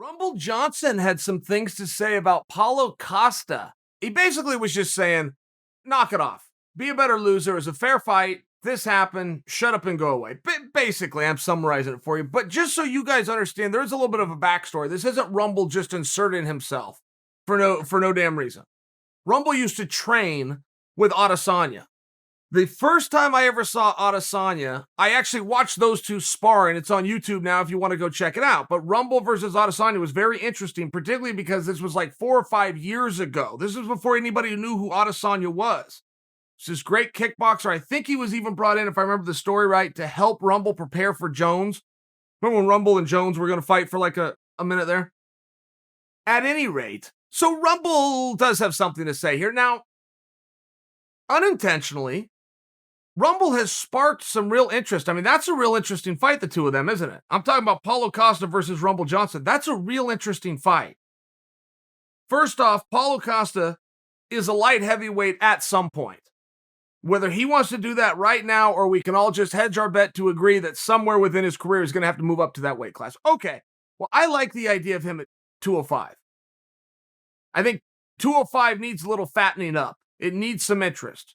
Rumble Johnson had some things to say about Paulo Costa. He basically was just saying, knock it off. Be a better loser. It was a fair fight. This happened. Shut up and go away. Basically, I'm summarizing it for you. But just so you guys understand, there's a little bit of a backstory. This isn't Rumble just inserting himself for no damn reason. Rumble used to train with Adesanya. The first time I ever saw Adesanya, I actually watched those two spar, and it's on YouTube now if you want to go check it out. But Rumble versus Adesanya was very interesting, particularly because this was like 4 or 5 years ago. This was before anybody knew who Adesanya was. It's this great kickboxer. I think he was even brought in, if I remember the story right, to help Rumble prepare for Jones. Remember when Rumble and Jones were going to fight for like a minute there? At any rate, so Rumble does have something to say here. Now, unintentionally, Rumble has sparked some real interest. I mean, that's a real interesting fight, the two of them, isn't it? I'm talking about Paulo Costa versus Rumble Johnson. That's a real interesting fight. First off, Paulo Costa is a light heavyweight at some point. Whether he wants to do that right now or we can all just hedge our bet to agree that somewhere within his career he's going to have to move up to that weight class. Okay, well, I like the idea of him at 205. I think 205 needs a little fattening up. It needs some interest.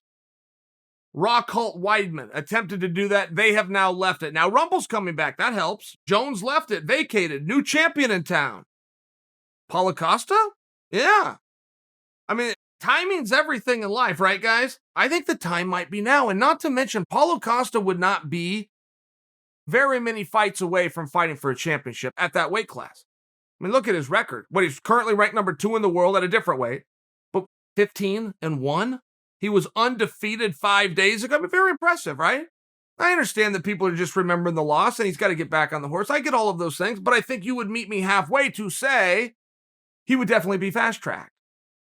Rockholt Weidman attempted to do that. They have now left it. Now Rumble's coming back. That helps. Jones left it. Vacated. New champion in town. Paulo Costa? Yeah. I mean, timing's everything in life, right, guys? I think the time might be now. And not to mention, Paulo Costa would not be very many fights away from fighting for a championship at that weight class. I mean, look at his record. He's currently ranked number 2 in the world at a different weight. But 15-1? He was undefeated 5 days ago. I mean, very impressive, right? I understand that people are just remembering the loss and he's got to get back on the horse. I get all of those things, but I think you would meet me halfway to say he would definitely be fast-tracked.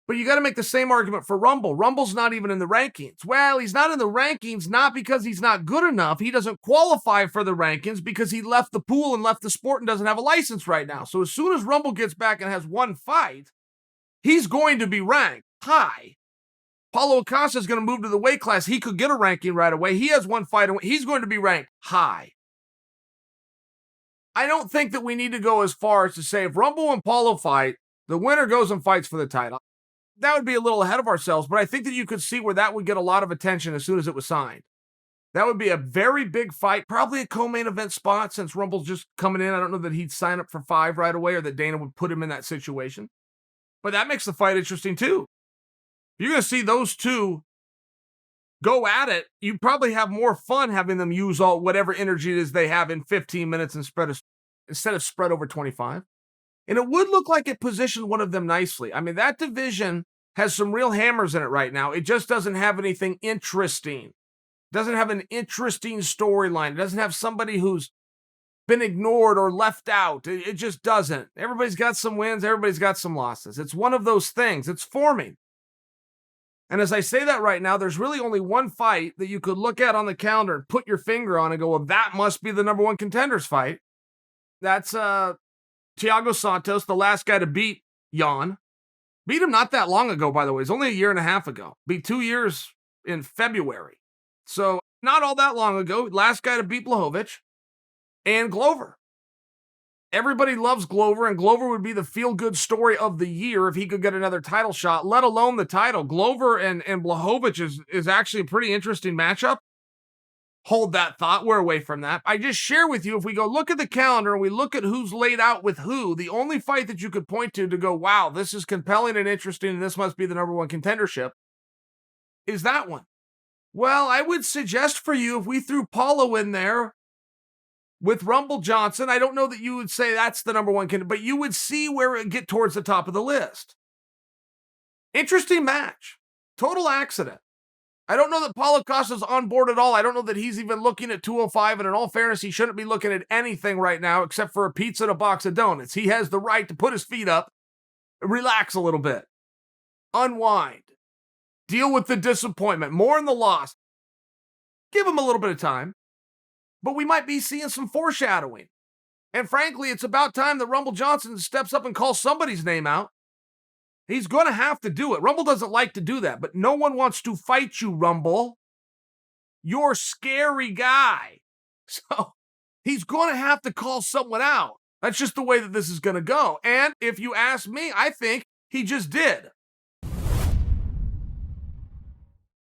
But you got to make the same argument for Rumble. Rumble's not even in the rankings. Well, he's not in the rankings not because he's not good enough. He doesn't qualify for the rankings because he left the pool and left the sport and doesn't have a license right now. So as soon as Rumble gets back and has one fight, he's going to be ranked high. Paulo Costa is going to move to the weight class. He could get a ranking right away. He has one fight. He's going to be ranked high. I don't think that we need to go as far as to say if Rumble and Paulo fight, the winner goes and fights for the title. That would be a little ahead of ourselves, but I think that you could see where that would get a lot of attention as soon as it was signed. That would be a very big fight, probably a co-main event spot since Rumble's just coming in. I don't know that he'd sign up for 5 right away or that Dana would put him in that situation. But that makes the fight interesting too. You're going to see those two go at it. You probably have more fun having them use all whatever energy it is they have in 15 minutes and instead of spread over 25. And it would look like it positioned one of them nicely. I mean, that division has some real hammers in it right now. It just doesn't have anything interesting. It doesn't have an interesting storyline. It doesn't have somebody who's been ignored or left out. It just doesn't. Everybody's got some wins. Everybody's got some losses. It's one of those things. It's forming. And as I say that right now, there's really only one fight that you could look at on the calendar and put your finger on and go, well, that must be the number 1 contenders fight. That's Thiago Santos, the last guy to beat Jan. Beat him not that long ago, by the way. It's only a year and a half ago. Beat 2 years in February. So not all that long ago. Last guy to beat Blachowicz and Glover. Everybody loves Glover, and Glover would be the feel-good story of the year if he could get another title shot, let alone the title. Glover and Blachowicz is actually a pretty interesting matchup. Hold that thought. We're away from that. I just share with you, if we go look at the calendar and we look at who's laid out with who, the only fight that you could point to go, wow, this is compelling and interesting, and this must be the number 1 contendership, is that one. Well, I would suggest for you, if we threw Paulo in there with Rumble Johnson, I don't know that you would say that's the number 1 contender, but you would see where it get towards the top of the list. Interesting match. Total accident. I don't know that Paulo Costa's on board at all. I don't know that he's even looking at 205, and in all fairness, he shouldn't be looking at anything right now except for a pizza and a box of donuts. He has the right to put his feet up, relax a little bit, unwind, deal with the disappointment, mourn the loss. Give him a little bit of time, but we might be seeing some foreshadowing. And frankly, it's about time that Rumble Johnson steps up and calls somebody's name out. He's going to have to do it. Rumble doesn't like to do that, but no one wants to fight you, Rumble. You're a scary guy. So he's going to have to call someone out. That's just the way that this is going to go. And if you ask me, I think he just did.